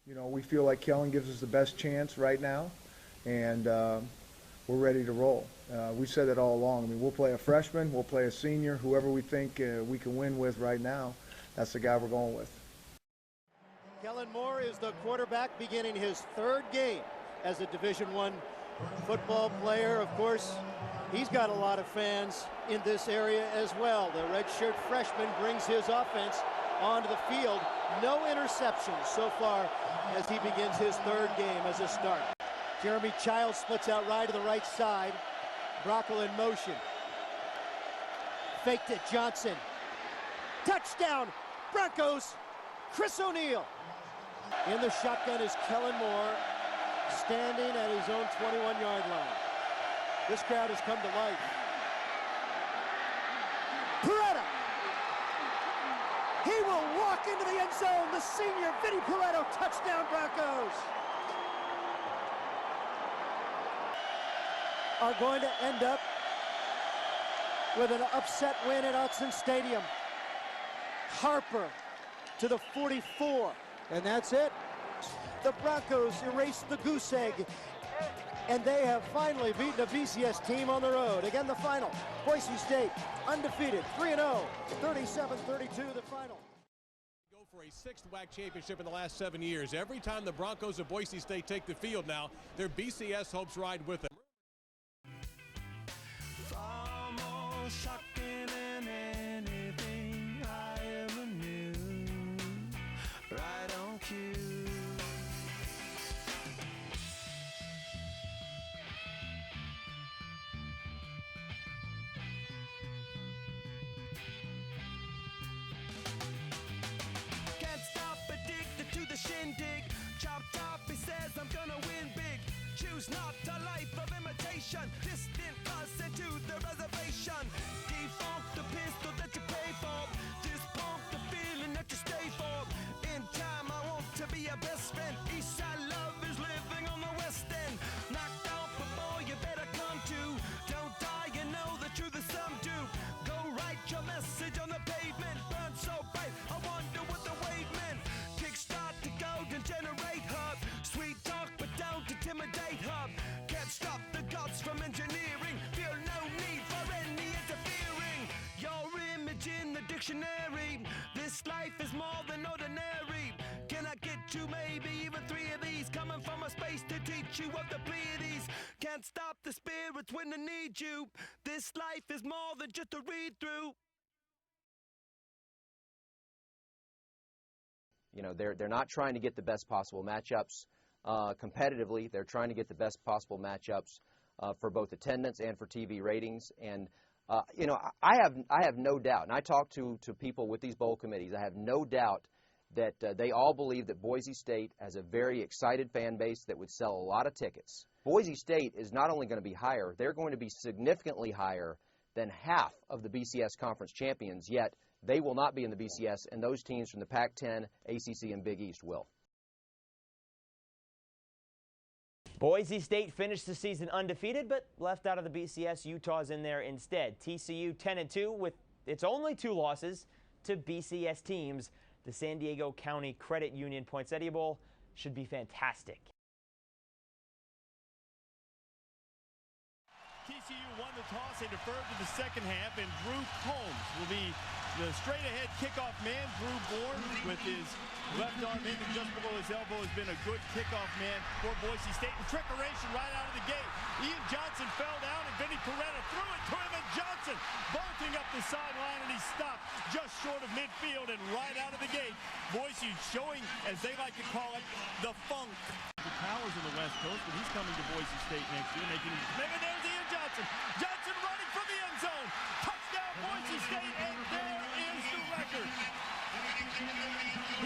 You know, we feel like Kellen gives us the best chance right now, and we're ready to roll. We've said it all along. I mean, we'll play a freshman, we'll play a senior, whoever we think we can win with right now, that's the guy we're going with. Kellen Moore is the quarterback beginning his third game as a Division I football player. Of course, he's got a lot of fans in this area as well. The redshirt freshman brings his offense onto the field. No interceptions so far as he begins his third game as a start. Jeremy Childs splits out right to the right side. Brockle in motion. Faked it, Johnson. Touchdown, Broncos, Chris O'Neal. In the shotgun is Kellen Moore, standing at his own 21-yard line. This crowd has come to life. Peretta! He will walk into the end zone. The senior, Vinny Peretta, touchdown Broncos. Are going to end up with an upset win at Autzen Stadium. Harper to the 44, and that's it. The Broncos erase the goose egg, and they have finally beaten a BCS team on the road. Again, the final, Boise State, undefeated, 3-0, 37-32 the final. Go for a sixth WAC championship in the last 7 years. Every time the Broncos of Boise State take the field now, their BCS hopes ride with them. Far more shocking than anything I ever knew. Right on cue. Can't stop, addicted to the shindig. Chopped off, he says I'm gonna win big. Choose not a life of imitation. Distant cousin to the reservation. Defunct the pistol that you pay for. Dispunk the feeling that you stay for. In time I want to be a best friend. Eastside love is living on the west end. Knocked out before you better come to. Don't die, you know the truth is some do. Go write your message on the pavement. Burn so bright, I wonder what the wave meant. Kickstart the golden generate hub. Sweet talk but don't intimidate hub. Can't stop the gods from engineering. Feel no need for any interfering. Your image in the dictionary. This life is more than ordinary. Can I get you maybe even 3 of these? Coming from a space to teach you of the Pleiades. Can't stop the spirits when they need you. This life is more than just a read through. You know, they're not trying to get the best possible matchups competitively. They're trying to get the best possible matchups for both attendance and for TV ratings. And you know, I have no doubt, and I talk to people with these bowl committees. I have no doubt that they all believe that Boise State has a very excited fan base that would sell a lot of tickets. Boise State is not only going to be higher, they're going to be significantly higher than half of the BCS conference champions, yet they will not be in the BCS, and those teams from the Pac-10, ACC, and Big East will. Boise State finished the season undefeated, but left out of the BCS. Utah's in there instead. TCU 10-2 with its only 2 losses to BCS teams. The San Diego County Credit Union Poinsettia Bowl should be fantastic. TCU won the toss. They deferred to the second half, and Drew Combs will be the straight-ahead kickoff man. Drew Bourne, with his left arm in and just below his elbow, has been a good kickoff man for Boise State. And trickeration right out of the gate. Ian Johnson fell down, and Vinny Peretta threw it to him, and Johnson bolting up the sideline, and he stopped just short of midfield and right out of the gate. Boise showing, as they like to call it, the funk. The Powers in the West Coast, but he's coming to Boise State next year, making there's Ian Johnson. Johnson running from the end zone. Touchdown Boise State, and there is the record.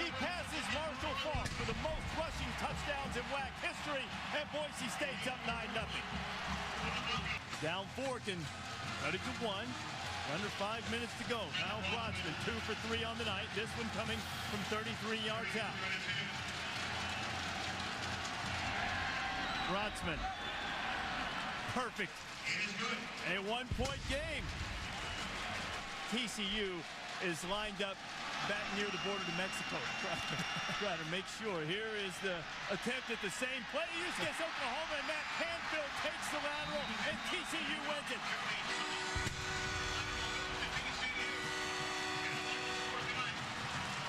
He passes Marshall Faulk for the most rushing touchdowns in WAC history, and Boise State's up 9-0. Down fork and cut it to 1. Under 5 minutes to go. Kyle Brodsman 2 for 3 on the night. This one coming from 33 yards out. Brodsman. Perfect. A 1-point game. TCU is lined up back near the border to Mexico. Try to make sure. Here is the attempt at the same play. Use against Oklahoma, and Matt Canfield takes the lateral, and TCU wins it.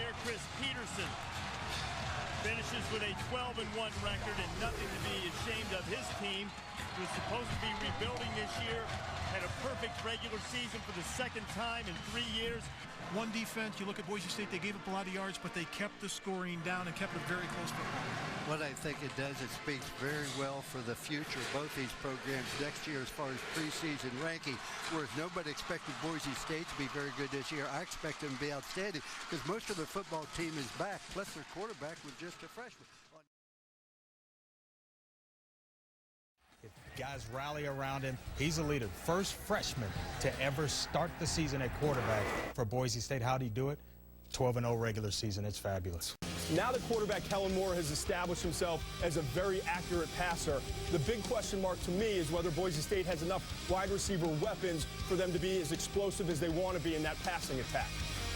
Here, Chris Peterson finishes with a 12-1 record and nothing to be ashamed of. His team was supposed to be rebuilding this year, had a perfect regular season for the second time in 3 years. One defense, you look at Boise State, they gave up a lot of yards, but they kept the scoring down and kept it very close football. What I think it does, it speaks very well for the future of both these programs next year as far as preseason ranking. Whereas nobody expected Boise State to be very good this year, I expect them to be outstanding because most of their football team is back, plus their quarterback was just a freshman. If guys rally around him, he's a leader. First freshman to ever start the season at quarterback for Boise State. How'd he do it? 12-0 regular season. It's fabulous. Now the quarterback, Kellen has established himself as a very accurate passer. The big question mark to me is whether Boise State has enough wide receiver weapons for them to be as explosive as they want to be in that passing attack.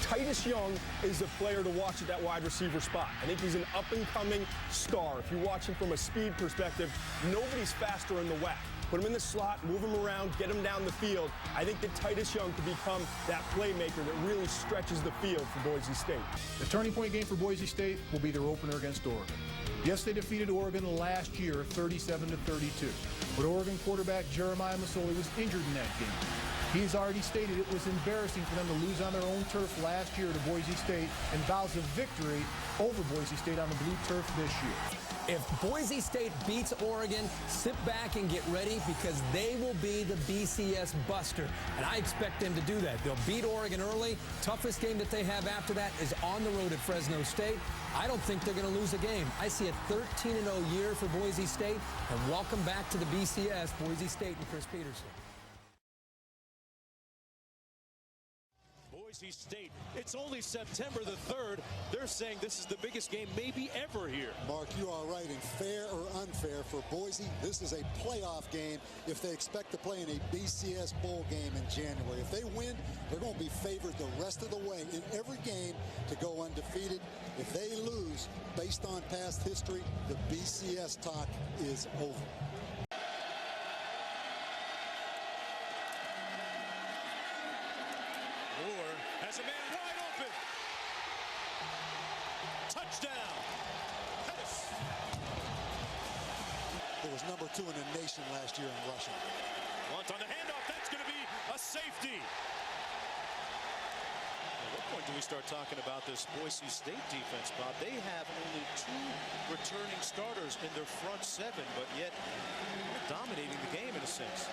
Titus Young is the player to watch at that wide receiver spot. I think he's an up-and-coming star. If you watch him from a speed perspective, nobody's faster in the WAC. Put him in the slot, move him around, get him down the field. I think that Titus Young could become that playmaker that really stretches the field for Boise State. The turning point game for Boise State will be their opener against Oregon. Yes, they defeated Oregon last year 37-32, but Oregon quarterback Jeremiah Masoli was injured in that game. He's already stated it was embarrassing for them to lose on their own turf last year to Boise State and vows a victory over Boise State on the blue turf this year. If Boise State beats Oregon, sit back and get ready because they will be the BCS buster. And I expect them to do that. They'll beat Oregon early. Toughest game that they have after that is on the road at Fresno State. I don't think they're going to lose a game. I see a 13-0 year for Boise State. And welcome back to the BCS, Boise State and Chris Peterson. Boise State. It's only September the 3rd. They're saying this is the biggest game maybe ever here. Mark, you are right. And fair or unfair for Boise, this is a playoff game if they expect to play in a BCS bowl game in January. If they win, they're going to be favored the rest of the way in every game to go undefeated. If they lose, based on past history, the BCS talk is over. Has a man wide open. Touchdown. Pettis. It was number 2 in the nation last year in rushing. Blunt on the handoff. That's going to be a safety. At what point do we start talking about this Boise State defense, Bob? They have only 2 returning starters in their front 7, but yet they're dominating the game in a sense.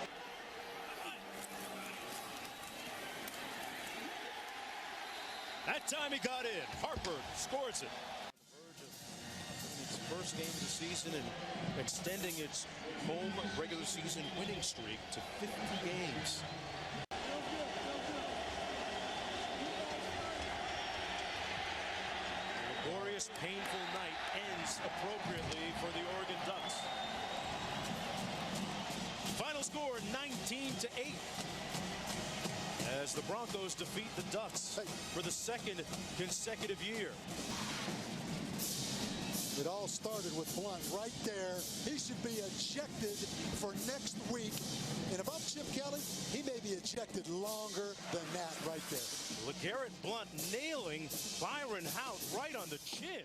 That time he got in. Harper scores it. Its first game of the season and extending its home regular season winning streak to 50 games. A laborious, painful night ends appropriately for the Oregon Ducks. Final score 19-8. As the Broncos defeat the Ducks for the 2nd consecutive year. It all started with Blunt right there. He should be ejected for next week. And if I'm Chip Kelly, he may be ejected longer than that right there. LeGarrette Blunt nailing Byron Hout right on the chin.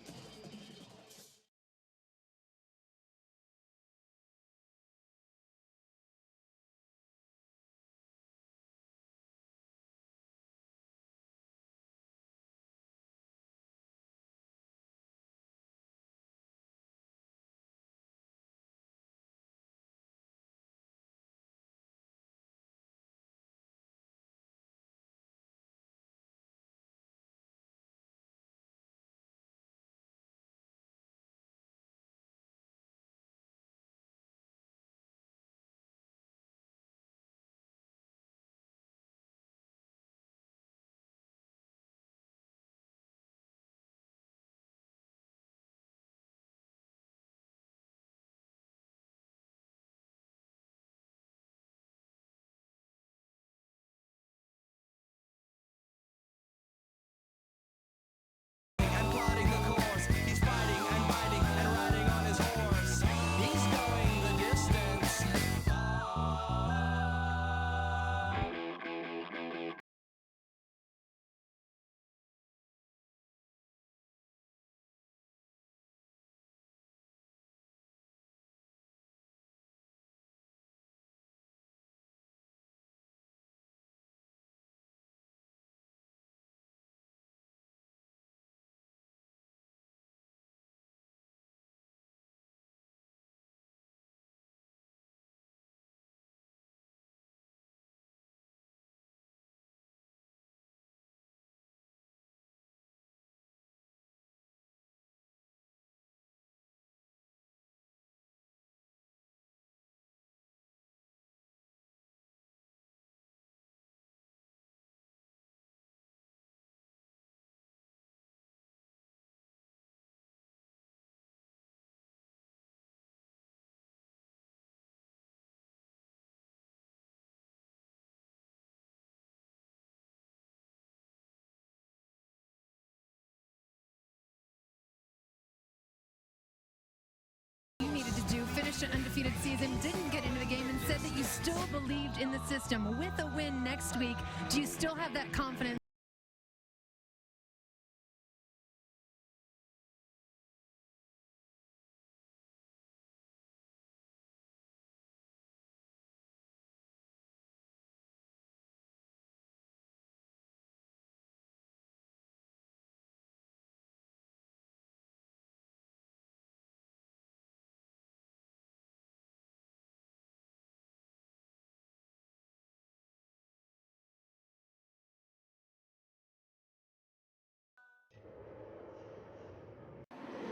finished an undefeated season, didn't get into the game, and said that you still believed in the system. With a win next week, do you still have that confidence?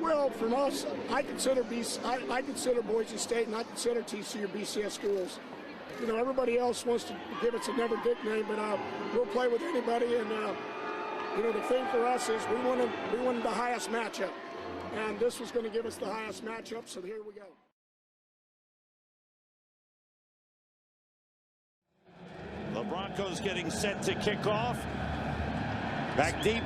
Well, from us, I consider Boise State and I consider TCU BCS schools. You know, everybody else wants to give us a never nickname, but we'll play with anybody. And you know, the thing for us is we wanted the highest matchup, and this was going to give us the highest matchup. So here we go. The Broncos getting set to kick off. Back deep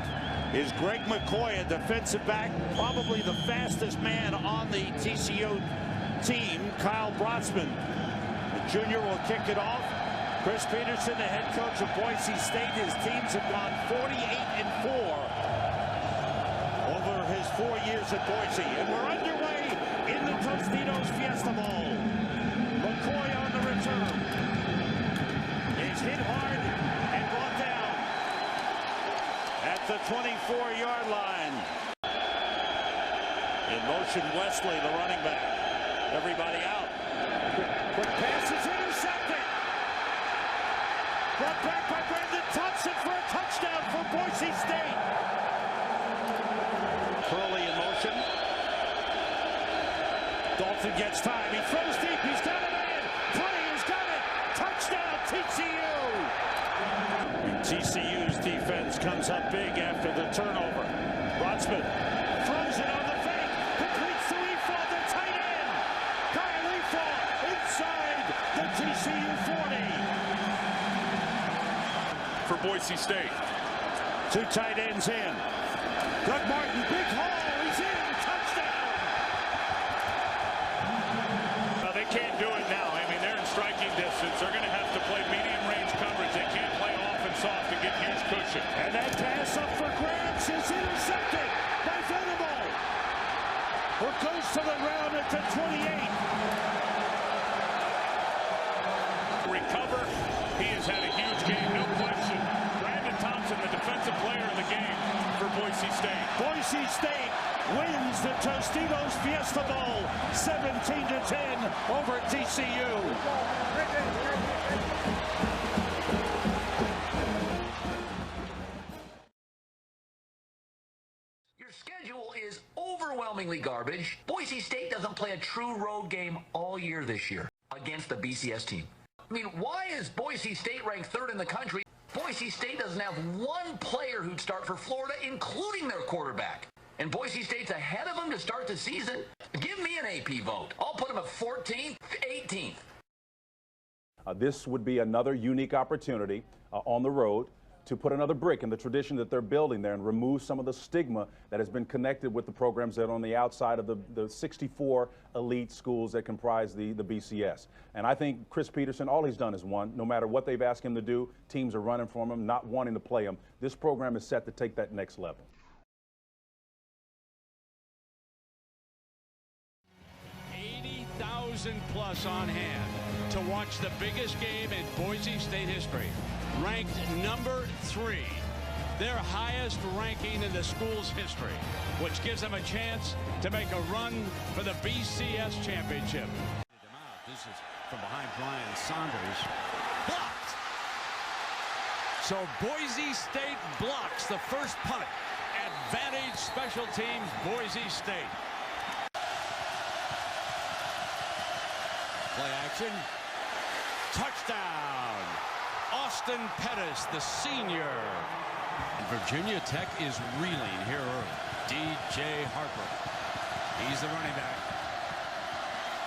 is Greg McCoy, a defensive back, probably the fastest man on the TCU team. Kyle Brotzman, the junior, will kick it off. Chris Peterson, the head coach of Boise State. His teams have gone 48-4 over his 4 years at Boise. And we're underway in the Tostitos Fiesta Bowl. McCoy on the return. Is hit hard and brought down at the 24-yard line. In motion, Wesley, the running back. Everybody out. Quick pass is intercepted. Brought back by Brandon Thompson for a touchdown for Boise State. Curley in motion. Dalton gets time. He throws deep. He's got it in. Purdy has got it. Touchdown, TCU. TCU's defense comes up big after the turnover. Brotzman throws it on the fake. Completes to Efall, the tight end. Kyle Efall inside the TCU 40. For Boise State. Two tight ends in. Doug Martin, big hole. He's in. Touchdown. Well, they can't do it now. I mean, they're in striking distance. They're going to have to play medium range coverage. They can't play off and soft to get huge cushion. And that pass up for grabs is intercepted by Venable. Who goes to the ground at the 28. Recover. He has had a huge game, no question. Brandon Thompson, the defensive player of the game for Boise State. Boise State wins the Tostitos Fiesta Bowl 17-10 over TCU. Your schedule is overwhelmingly garbage. Boise State doesn't play a true road game all year this year against the BCS team. I mean, why is Boise State ranked third in the country? Boise State doesn't have one player who'd start for Florida, including their quarterback. And Boise State's ahead of them to start the season. Give me an AP vote. I'll put them at 14th, 18th. This would be another unique opportunity on the road to put another brick in the tradition that they're building there and remove some of the stigma that has been connected with the programs that are on the outside of the 64 elite schools that comprise the BCS. And I think Chris Peterson, all he's done is won. No matter what they've asked him to do, teams are running from him, not wanting to play him. This program is set to take that next level. Plus on hand to watch the biggest game in Boise State history. Ranked number 3, their highest ranking in the school's history, which gives them a chance to make a run for the BCS championship. This is from behind Brian Saunders. Blocked. So Boise State blocks the first punt. Advantage special teams, Boise State. Play action. Touchdown. Austin Pettis, the senior. And Virginia Tech is reeling here early. DJ Harper. He's the running back.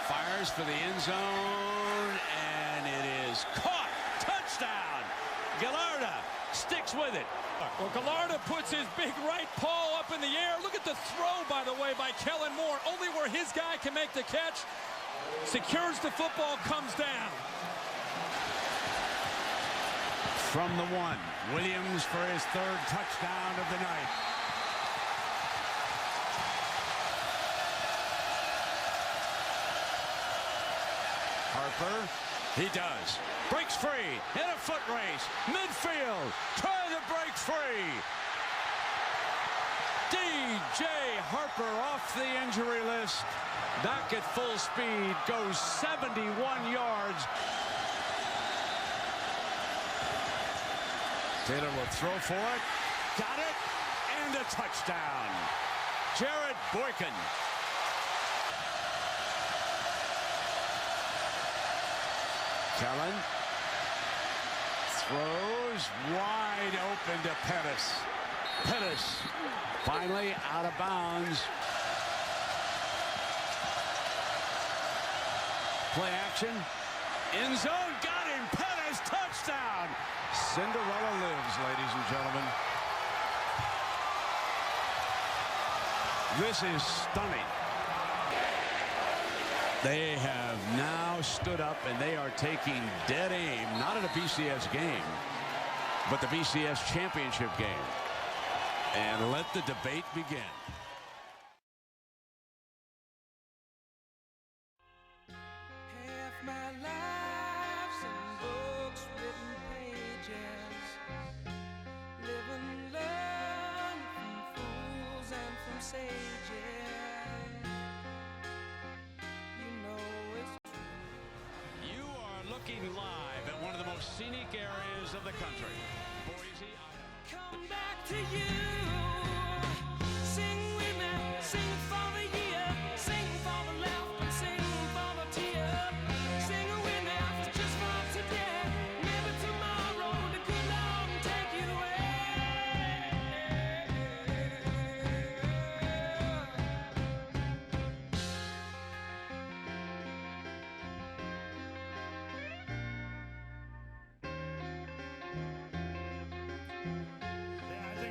Fires for the end zone, and it is caught. Touchdown. Gallarda sticks with it. Well, Gallarda puts his big right paw up in the air. Look at the throw, by the way, by Kellen Moore. Only where his guy can make the catch. secures the football, comes down. From the 1, Williams for his 3rd touchdown of the night. Harper, he does. Breaks free in a foot race. Midfield, trying to break free. DJ Harper off the injury list. Back at full speed, goes 71 yards. Taylor will throw for it. Got it. And a touchdown. Jared Boykin. Kellen throws wide open to Pettis. Pettis finally out of bounds. Play action. End zone. Got him. Pettis. Touchdown. Cinderella lives, ladies and gentlemen. This is stunning. They have now stood up and they are taking dead aim, not at a BCS game, but the BCS championship game. And let the debate begin. Looking live at one of the most scenic areas of the country, Boise, Idaho. Come back to you. Sing with me, sing for the year, sing for the laugh and sing for the tear. Sing with me just for today, maybe tomorrow the good Lord will take you away.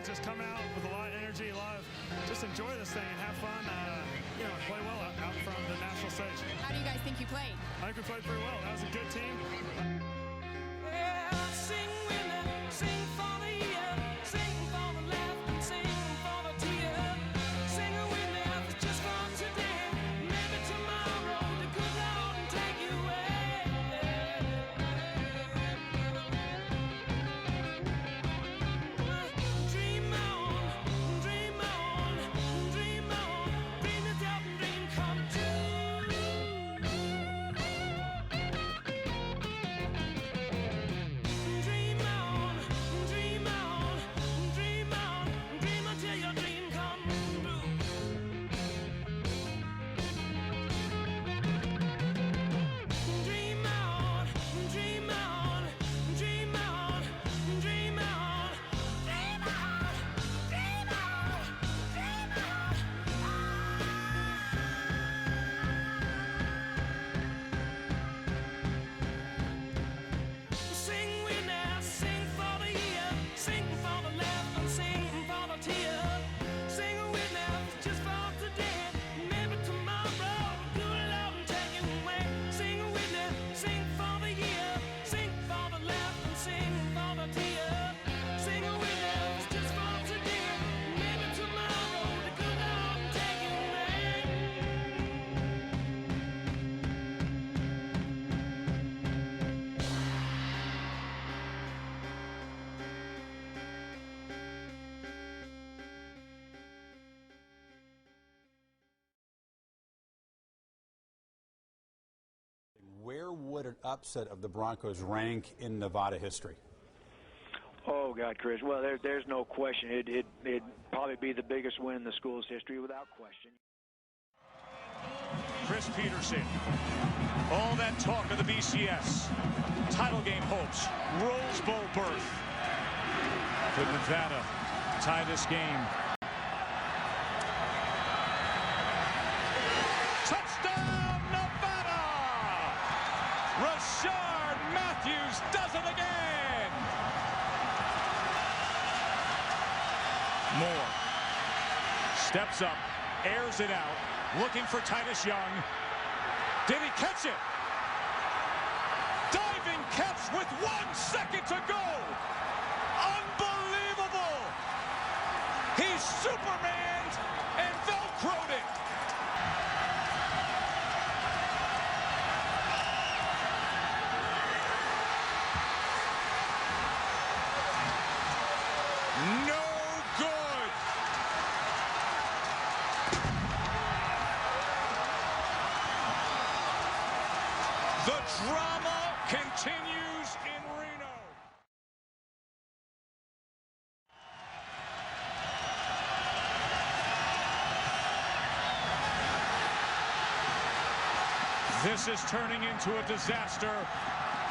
Just come out with a lot of energy, just enjoy this thing and have fun, play well out in front of the national stage. How do you guys think you played? I think we played pretty well. That was a good team. Yeah, sing with me, sing for the year, sing for the laugh and sing for the tear. Sing with me just for today, maybe tomorrow the good Lord will take you away. Where would an upset of the Broncos rank in Nevada history? Oh, God, Chris. Well, there's no question. It'd probably be the biggest win in the school's history without question. Chris Peterson. All that talk of the BCS. Title game hopes. Rose Bowl berth. Could Nevada tie this game? Touchdown, Nevada! Rashard Matthews does it again! Moore steps up, airs it out, looking for Titus Young. Did he catch it? Diving catch with 1 second to go. Unbelievable. He's Superman and Velcroed it. No good. The drama continues in Reno. This is turning into a disaster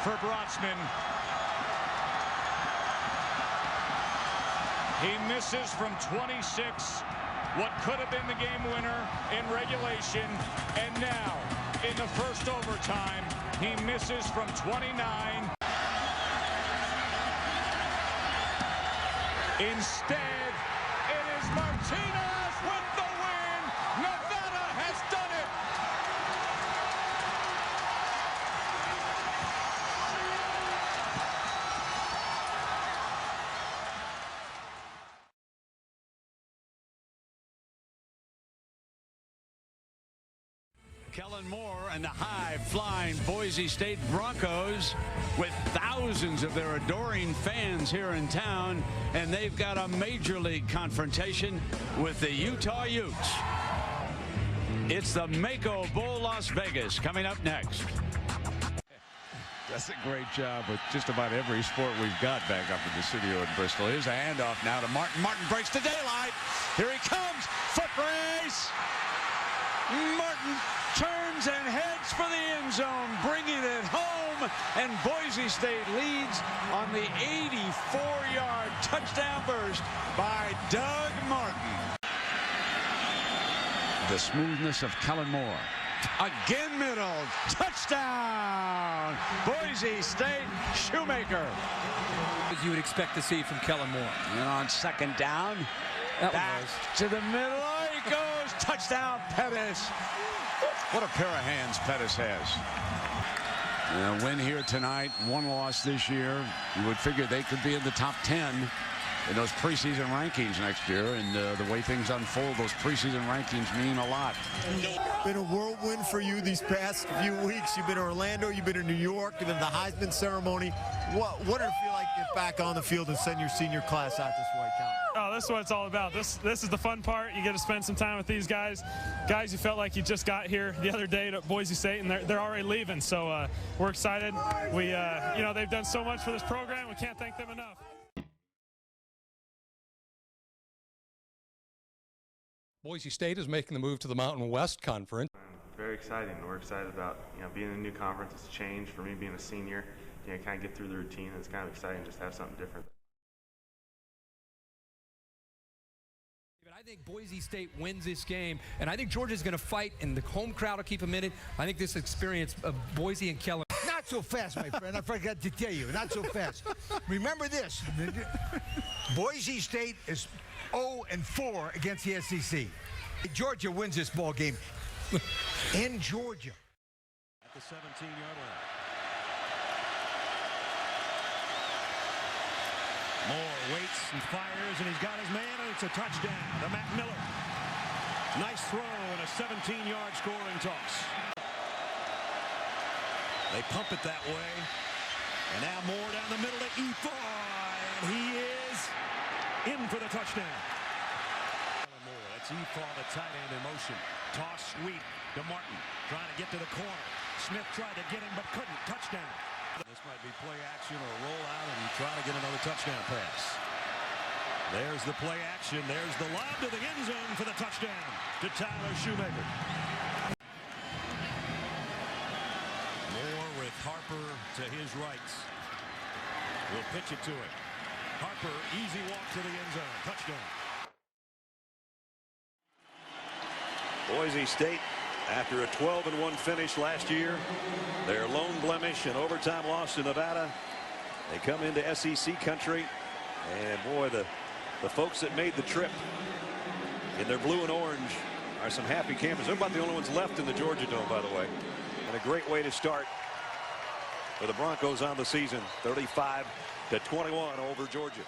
for Brotzman. He misses from 26, what could have been the game winner in regulation, and now in the first overtime, he misses from 29. Instead, it is Martinez with the win. Nevada has done it. Kellen Moore and the high-flying Boise State Broncos with thousands of their adoring fans here in town, and they've got a major league confrontation with the Utah Utes. It's the Mako Bowl Las Vegas coming up next. Does a great job with just about every sport we've got back up in the studio in Bristol. Here's a handoff now to Martin. Martin breaks the daylight. Here he comes. Foot race. Martin turns and heads for the end zone, bringing it home, and Boise State leads on the 84-yard touchdown burst by Doug Martin. The smoothness of Kellen Moore. Again middle. Touchdown. Boise State Shoemaker. As you would expect to see from Kellen Moore. And on second down, back to the middle. He goes. Touchdown, Pettis. What a pair of hands Pettis has. A win here tonight, one loss this year. You would figure they could be in the top 10 in those preseason rankings next year, and the way things unfold, those preseason rankings mean a lot. Been a whirlwind for you these past few weeks. You've been in Orlando, you've been in New York, you've been in the Heisman ceremony. What did it feel like to get back on the field and send your senior class out this way, Kellen? Oh, that's what it's all about. This is the fun part. You get to spend some time with these guys. Guys, you felt like you just got here the other day to Boise State, and they're already leaving. So we're excited. We, they've done so much for this program. We can't thank them enough. Boise State is making the move to the Mountain West Conference. Very exciting. We're excited about being in a new conference. It's a change for me being a senior. Kind of get through the routine. It's kind of exciting just to have something different. I think Boise State wins this game, and I think Georgia's going to fight, and the home crowd will keep them in it. I think this experience of Boise and Kellen. Not so fast, my friend. I forgot to tell you. Not so fast. Remember this. Boise State is 0-4 against the SEC. Georgia wins this ball game in Georgia. At the 17-yard line. Moore waits and fires, and he's got his man, and it's a touchdown to Matt Miller. Nice throw and a 17-yard scoring toss. They pump it that way. And now Moore down the middle to Efa, and he is in for the touchdown. Moore, that's Efa, the tight end in motion. Toss sweep to Martin, trying to get to the corner. Smith tried to get him, but couldn't. Touchdown. This might be play action or roll out and try to get another touchdown pass. There's the play action. There's the lob to the end zone for the touchdown to Tyler Shoemaker. Moore with Harper to his right. We'll pitch it to him. Harper, easy walk to the end zone. Touchdown. Boise State, after a 12-1 finish last year, their lone blemish and overtime loss to Nevada, they come into SEC country, and boy, the folks that made the trip in their blue and orange are some happy campers. They're about the only ones left in the Georgia Dome, by the way. And a great way to start for the Broncos on the season, 35-21 over Georgia.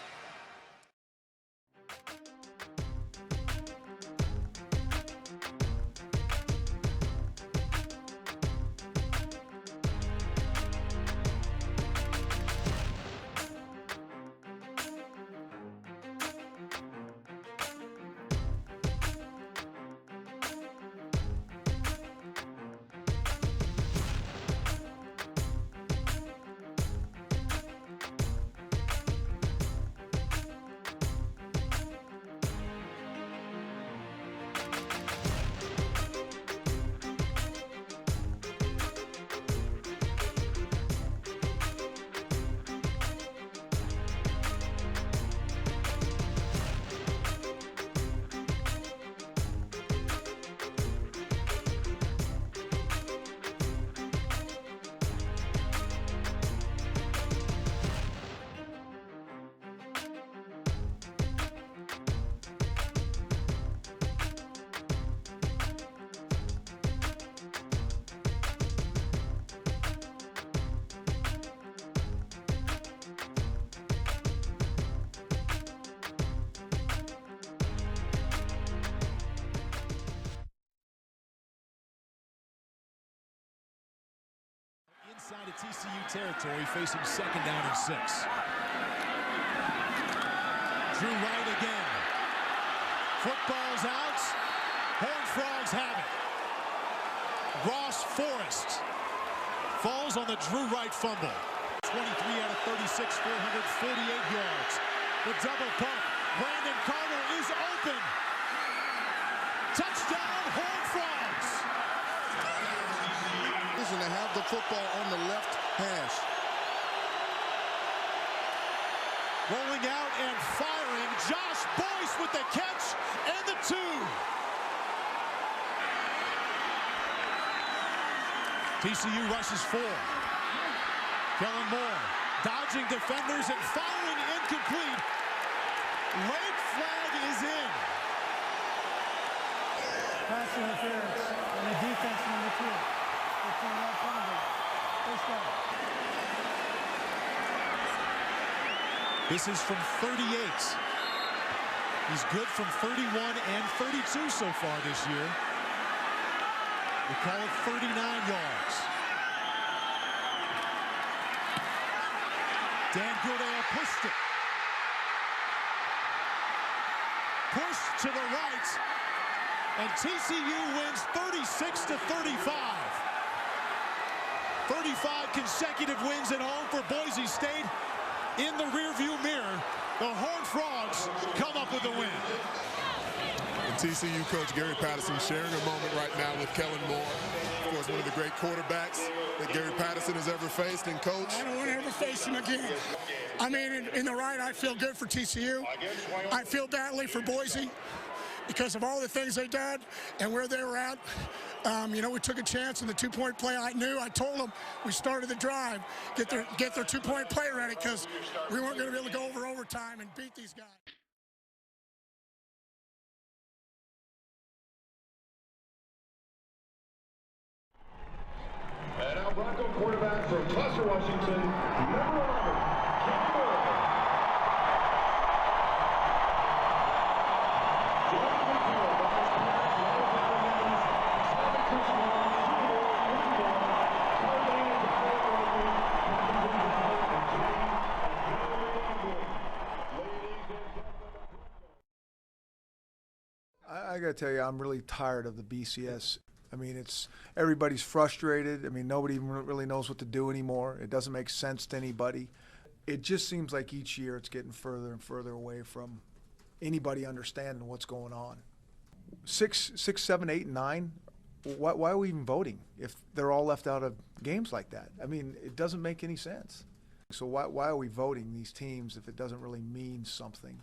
Inside of TCU territory, facing 2nd down and 6. Drew Wright again. Football's out. Horned Frogs have it. Ross Forrest falls on the Drew Wright fumble. 23 out of 36, 448 yards. The double pump. Brandon Carter is open. Touchdown, Horned Frogs. And to have the football on the left hash. Rolling out and firing. Josh Boyce with the catch and the 2. TCU rushes 4. Kellen Moore dodging defenders and firing incomplete. Late flag is in. Pass interference on the defense number 2. This is from 38. He's good from 31 and 32 so far this year. We call it 39 yards. Dan Goodale pushed it. Pushed to the right. And TCU wins 36-35. 35 consecutive wins at home for Boise State. In the rearview mirror, the Horned Frogs come up with the win. And TCU coach Gary Patterson sharing a moment right now with Kellen Moore. Of course, one of the great quarterbacks that Gary Patterson has ever faced. And coach, I don't want to ever face him again. I mean, in the right, I feel good for TCU. I feel badly for Boise because of all the things they did and where they were at. You know, we took a chance in the 2-point play. I told them we started the drive, get their 2-point play ready because we weren't going to be able to go over overtime and beat these guys. And now Bronco quarterback from Placer, Washington, number 11, I got to tell you, I'm really tired of the BCS. I mean, everybody's frustrated. I mean, nobody even really knows what to do anymore. It doesn't make sense to anybody. It just seems like each year it's getting further and further away from anybody understanding what's going on. 6, 7, 8, and 9, why are we even voting if they're all left out of games like that? I mean, it doesn't make any sense. So why are we voting these teams if it doesn't really mean something?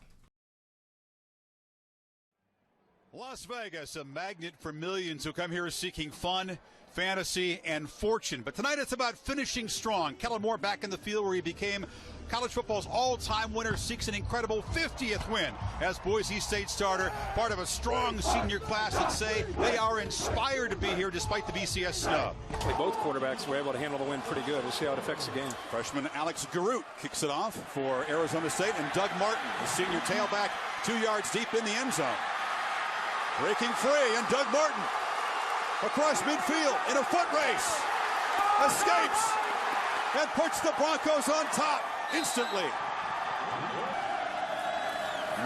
Las Vegas, a magnet for millions who come here seeking fun, fantasy, and fortune. But tonight it's about finishing strong. Kellen Moore back in the field where he became college football's all-time winner seeks an incredible 50th win as Boise State starter, part of a strong senior class that say they are inspired to be here despite the BCS snub. Both quarterbacks were able to handle the win pretty good. We'll see how it affects the game. Freshman Alex Garrett kicks it off for Arizona State, and Doug Martin, the senior tailback, 2 yards deep in the end zone. Breaking free, and Doug Martin across midfield in a foot race. Escapes and puts the Broncos on top instantly.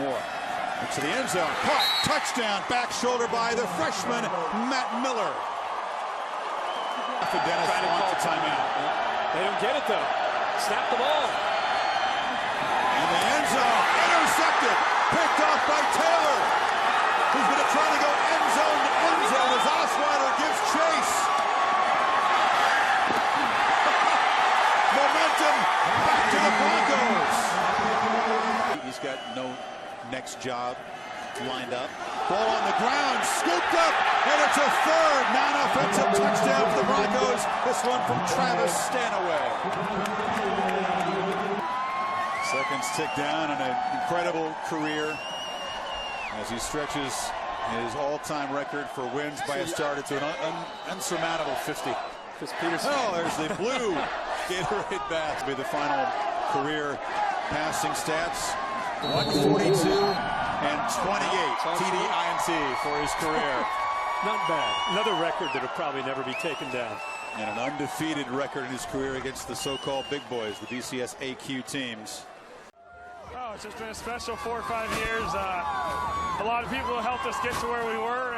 Moore into the end zone. Caught. Touchdown. Back shoulder by the freshman, Matt Miller. Dennis wants a timeout. They don't get it, though. Snap the ball. In the end zone. Intercepted. Picked off by Taylor, who's going to try to go end zone to end zone as Osweiler gives chase. Momentum back to the Broncos. He's got no next job lined up. Ball on the ground, scooped up, and it's a third non-offensive touchdown for the Broncos. This one from Travis Stanaway. Seconds tick down, and an incredible career as he stretches his all-time record for wins by a starter to an unsurmountable 50. Oh, there's the blue Gatorade bat. Be the final career passing stats. 142 and 28 TD INT for his career. Not bad. Another record that will probably never be taken down. And an undefeated record in his career against the so-called big boys, the BCS AQ teams. Oh, it's just been a special 4 or 5 years. A lot of people helped us get to where we were,